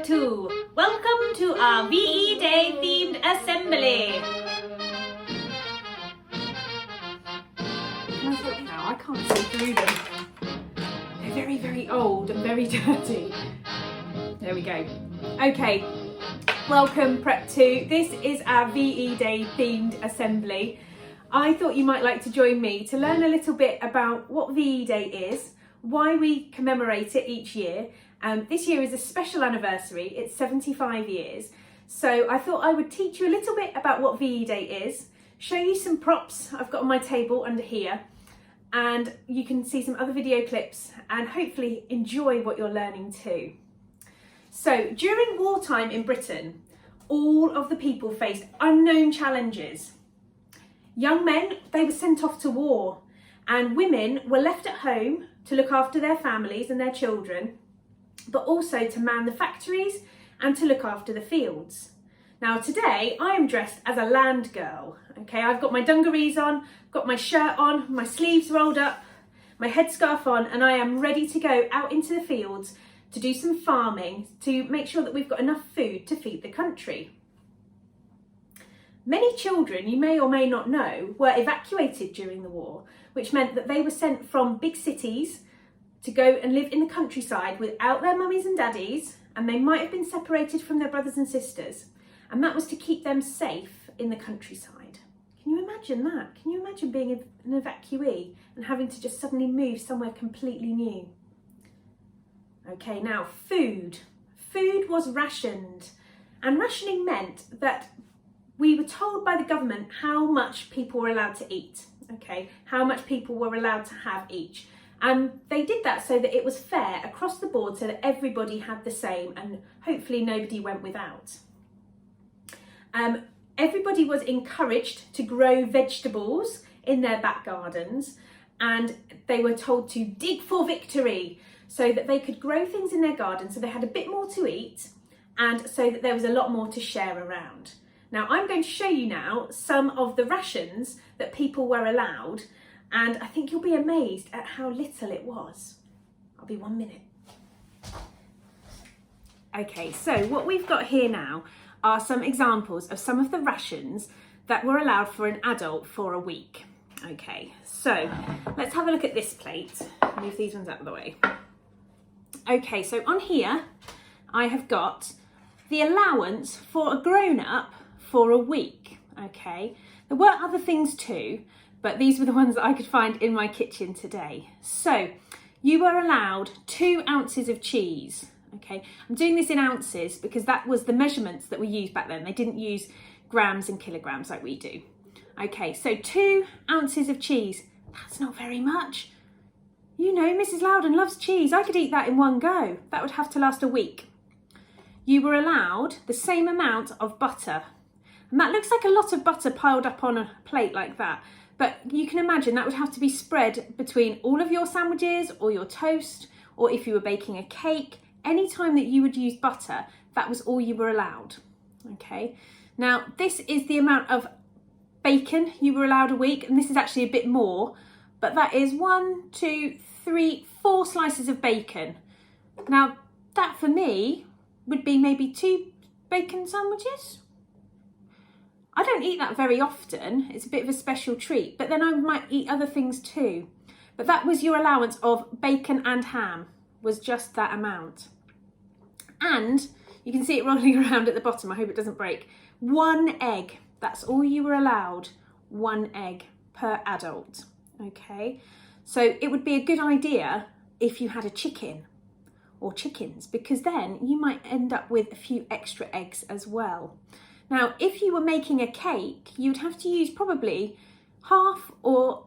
2. Welcome to our VE Day themed assembly. Can I look now? I can't see through them. They're very, very old and very dirty. There we go. Okay, welcome Prep 2. This is our VE Day themed assembly. I thought you might like to join me to learn a little bit about what VE Day is, why we commemorate it each year. This year is a special anniversary, it's 75 years. So I thought I would teach you a little bit about what VE Day is, show you some props I've got on my table under here, and you can see some other video clips and hopefully enjoy what you're learning too. So during wartime in Britain, all of the people faced unknown challenges. Young men, they were sent off to war, and women were left at home to look after their families and their children, but also to man the factories and to look after the fields. Now today I am dressed as a land girl. Okay, I've got my dungarees on, got my shirt on, my sleeves rolled up, my headscarf on, and I am ready to go out into the fields to do some farming to make sure that we've got enough food to feed the country. Many children, you may or may not know, were evacuated during the war, which meant that they were sent from big cities to go and live in the countryside without their mummies and daddies, and they might have been separated from their brothers and sisters, and that was to keep them safe in the countryside. Can you imagine that? Can you imagine being an evacuee and having to just suddenly move somewhere completely new? Okay, now food. Food was rationed, and rationing meant that we were told by the government how much people were allowed to eat, okay, how much people were allowed to have each. And they did that so that it was fair across the board, so that everybody had the same and hopefully nobody went without. Everybody was encouraged to grow vegetables in their back gardens, and they were told to dig for victory so that they could grow things in their garden so they had a bit more to eat and so that there was a lot more to share around. Now I'm going to show you now some of the rations that people were allowed, and I think you'll be amazed at how little it was. I'll be 1 minute. Okay, so what we've got here now are some examples of some of the rations that were allowed for an adult for a week. Okay, so let's have a look at this plate. Move these ones out of the way. Okay, so on here I have got the allowance for a grown-up for a week. Okay, there were other things too, but these were the ones that I could find in my kitchen today. So you were allowed 2 ounces of cheese. Okay, I'm doing this in ounces because that was the measurements that were used back then. They didn't use grams and kilograms like we do. Okay, so 2 ounces of cheese. That's not very much. You know, Mrs. Loudon loves cheese. I could eat that in one go. That would have to last a week. You were allowed the same amount of butter. And that looks like a lot of butter piled up on a plate like that. But you can imagine that would have to be spread between all of your sandwiches or your toast, or if you were baking a cake, any time that you would use butter, that was all you were allowed. Okay, now this is the amount of bacon you were allowed a week, and this is actually a bit more, but that is 1, 2, 3, 4 slices of bacon. Now that for me would be maybe 2 bacon sandwiches. I don't eat that very often, it's a bit of a special treat, but then I might eat other things too. But that was your allowance of bacon and ham, was just that amount. And you can see it rolling around at the bottom, I hope it doesn't break. 1 egg, that's all you were allowed, 1 egg per adult, okay? So it would be a good idea if you had a chicken or chickens, because then you might end up with a few extra eggs as well. Now, if you were making a cake, you'd have to use probably half or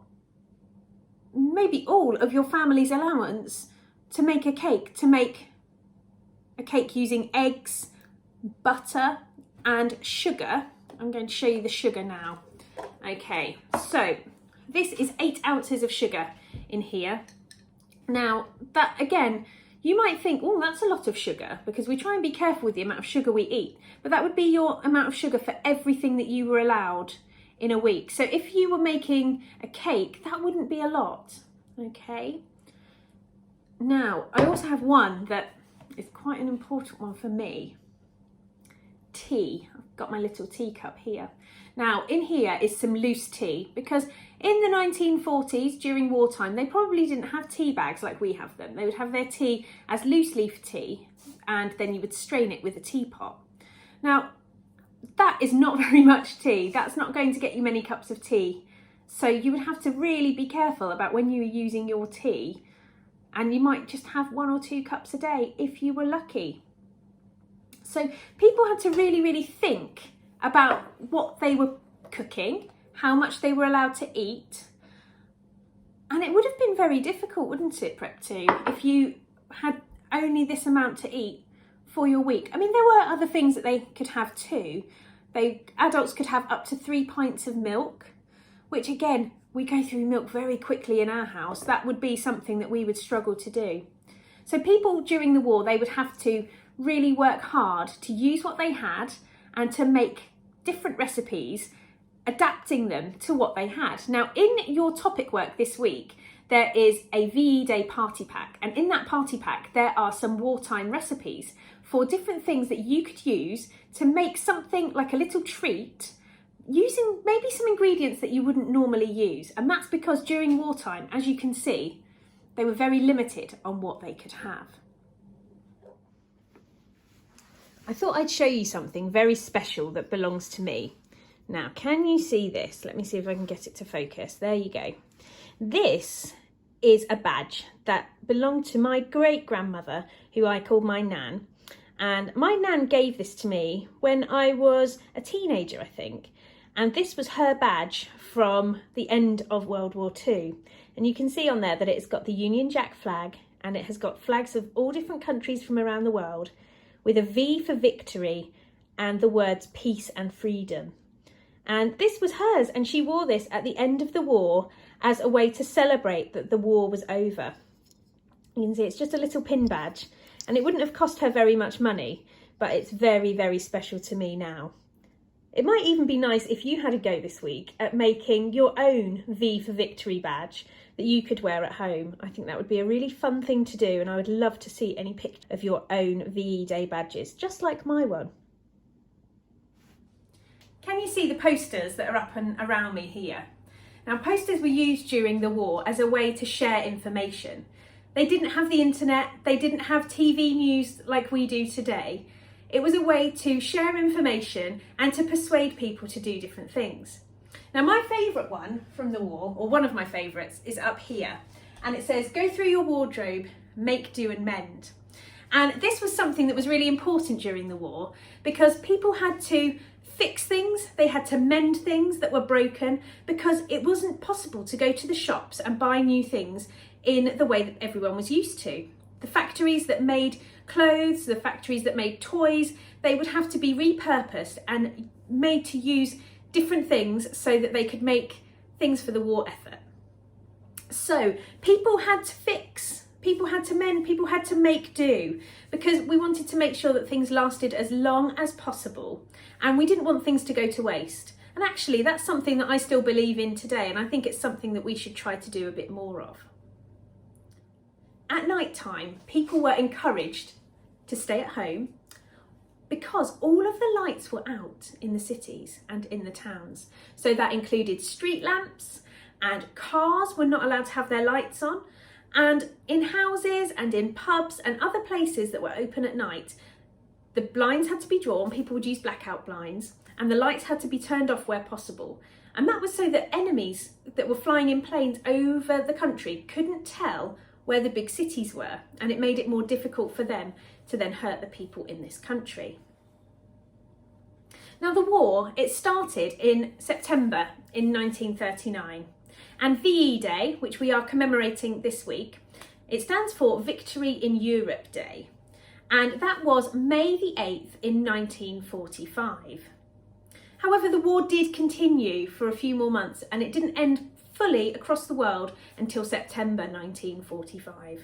maybe all of your family's allowance to make a cake using eggs, butter and sugar. I'm going to show you the sugar now. Okay, so this is 8 ounces of sugar in here. Now, that again, you might think, oh, that's a lot of sugar, because we try and be careful with the amount of sugar we eat, but that would be your amount of sugar for everything that you were allowed in a week. So if you were making a cake, that wouldn't be a lot, okay? Now, I also have one that is quite an important one for me. Tea. I've got my little teacup here. Now in here is some loose tea, because in the 1940s during wartime they probably didn't have tea bags like we have them. They would have their tea as loose leaf tea, and then you would strain it with a teapot. Now that is not very much tea. That's not going to get you many cups of tea. So you would have to really be careful about when you are using your tea, and you might just have 1 or 2 cups a day if you were lucky. So people had to really think about what they were cooking, how much they were allowed to eat. And it would have been very difficult, wouldn't it, Prep 2, if you had only this amount to eat for your week. I mean, there were other things that they could have too. Adults could have up to 3 pints of milk, which again, we go through milk very quickly in our house. That would be something that we would struggle to do. So people during the war, they would have to really work hard to use what they had and to make different recipes, adapting them to what they had. Now, in your topic work this week, there is a VE Day party pack, and in that party pack there are some wartime recipes for different things that you could use to make something like a little treat, using maybe some ingredients that you wouldn't normally use. And that's because during wartime, as you can see, they were very limited on what they could have. I thought I'd show you something very special that belongs to me. Now, can you see this? Let me see if I can get it to focus. There you go. This is a badge that belonged to my great-grandmother, who I called my Nan. And my Nan gave this to me when I was a teenager, I think. And this was her badge from the end of World War II. And you can see on there that it's got the Union Jack flag, and it has got flags of all different countries from around the world, with a V for victory and the words peace and freedom. And this was hers, and she wore this at the end of the war as a way to celebrate that the war was over. You can see it's just a little pin badge, and it wouldn't have cost her very much money, but it's very special to me now. It might even be nice if you had a go this week at making your own V for Victory badge that you could wear at home. I think that would be a really fun thing to do, and I would love to see any picture of your own VE Day badges, just like my one. Can you see the posters that are up and around me here? Now, posters were used during the war as a way to share information. They didn't have the internet, they didn't have TV news like we do today. It was a way to share information and to persuade people to do different things. Now, my favourite one from the war, or one of my favourites, is up here. And it says, go through your wardrobe, make do and mend. And this was something that was really important during the war, because people had to fix things, they had to mend things that were broken, because it wasn't possible to go to the shops and buy new things in the way that everyone was used to. The factories that made clothes, the factories that made toys, they would have to be repurposed and made to use different things so that they could make things for the war effort. So people had to fix, people had to mend, people had to make do, because we wanted to make sure that things lasted as long as possible, and we didn't want things to go to waste. And actually that's something that I still believe in today, and I think it's something that we should try to do a bit more of. At night time, people were encouraged to stay at home because all of the lights were out in the cities and in the towns. So that included street lamps, and cars were not allowed to have their lights on. And in houses and in pubs and other places that were open at night, the blinds had to be drawn, people would use blackout blinds, and the lights had to be turned off where possible. And that was so that enemies that were flying in planes over the country couldn't tell where the big cities were, and it made it more difficult for them to then hurt the people in this country. Now the war, it started in September in 1939, and VE Day, which we are commemorating this week, it stands for Victory in Europe Day, and that was May the 8th in 1945. However, the war did continue for a few more months, and it didn't end fully across the world until September 1945.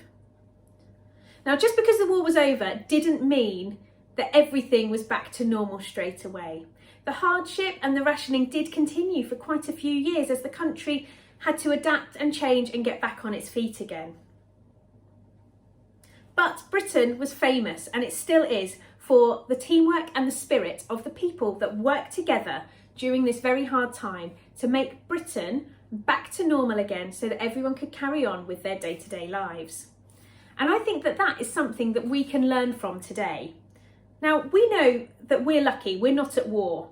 Now, just because the war was over didn't mean that everything was back to normal straight away. The hardship and the rationing did continue for quite a few years as the country had to adapt and change and get back on its feet again. But Britain was famous, and it still is, for the teamwork and the spirit of the people that worked together during this very hard time to make Britain back to normal again so that everyone could carry on with their day-to-day lives. And I think that that is something that we can learn from today. Now, we know that we're lucky, we're not at war,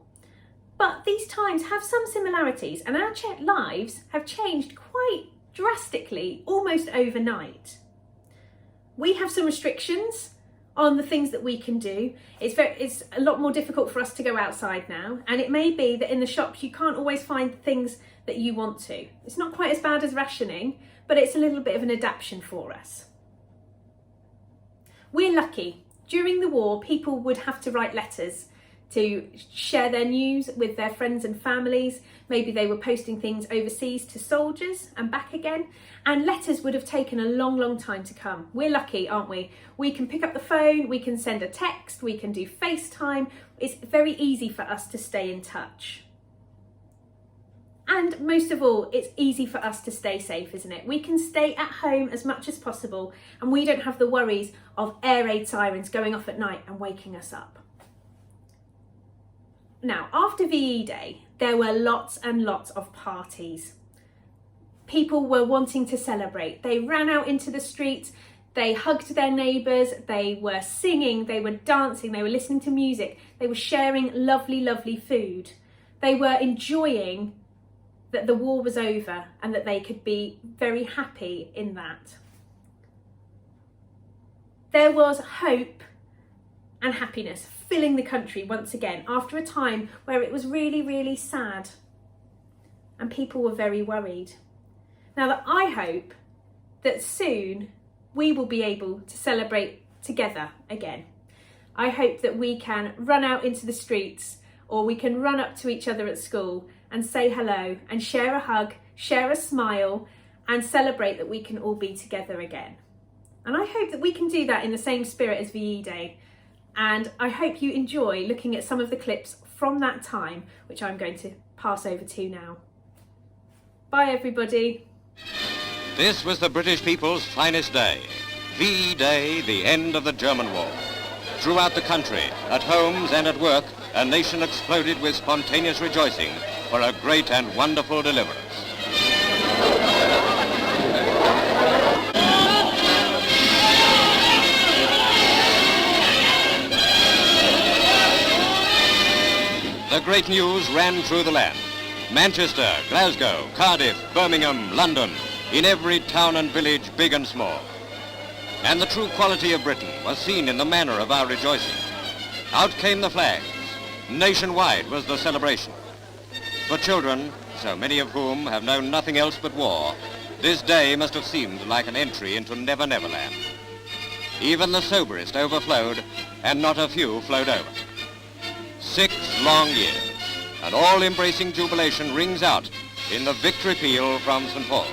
but these times have some similarities, and our lives have changed quite drastically, almost overnight. We have some restrictions on the things that we can do. It's a lot more difficult for us to go outside now, and it may be that in the shops you can't always find things that you want to. It's not quite as bad as rationing, but it's a little bit of an adaptation for us. We're lucky. During the war, people would have to write letters to share their news with their friends and families. Maybe they were posting things overseas to soldiers and back again, and letters would have taken a long, long time to come. We're lucky, aren't we? We can pick up the phone, we can send a text, we can do FaceTime. It's very easy for us to stay in touch. And most of all, it's easy for us to stay safe, isn't it? We can stay at home as much as possible, and we don't have the worries of air raid sirens going off at night and waking us up. Now, after VE Day, there were lots and lots of parties. People were wanting to celebrate. They ran out into the streets, they hugged their neighbours, they were singing, they were dancing, they were listening to music, they were sharing lovely, lovely food. They were enjoying that the war was over and that they could be very happy in that. There was hope and happiness filling the country once again after a time where it was really, really sad and people were very worried. Now, that I hope that soon we will be able to celebrate together again. I hope that we can run out into the streets, or we can run up to each other at school and say hello and share a hug, share a smile, and celebrate that we can all be together again. And I hope that we can do that in the same spirit as VE Day. And I hope you enjoy looking at some of the clips from that time, which I'm going to pass over to now. Bye, everybody. This was the British people's finest day. VE Day, the end of the German war. Throughout the country, at homes and at work, a nation exploded with spontaneous rejoicing for a great and wonderful deliverance. The great news ran through the land. Manchester, Glasgow, Cardiff, Birmingham, London, in every town and village, big and small. And the true quality of Britain was seen in the manner of our rejoicing. Out came the flags. Nationwide was the celebration. For children, so many of whom have known nothing else but war, this day must have seemed like an entry into Never Never Land. Even the soberest overflowed, and not a few flowed over. 6 long years, and all-embracing jubilation rings out in the victory peal from St. Paul.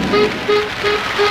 Thank you.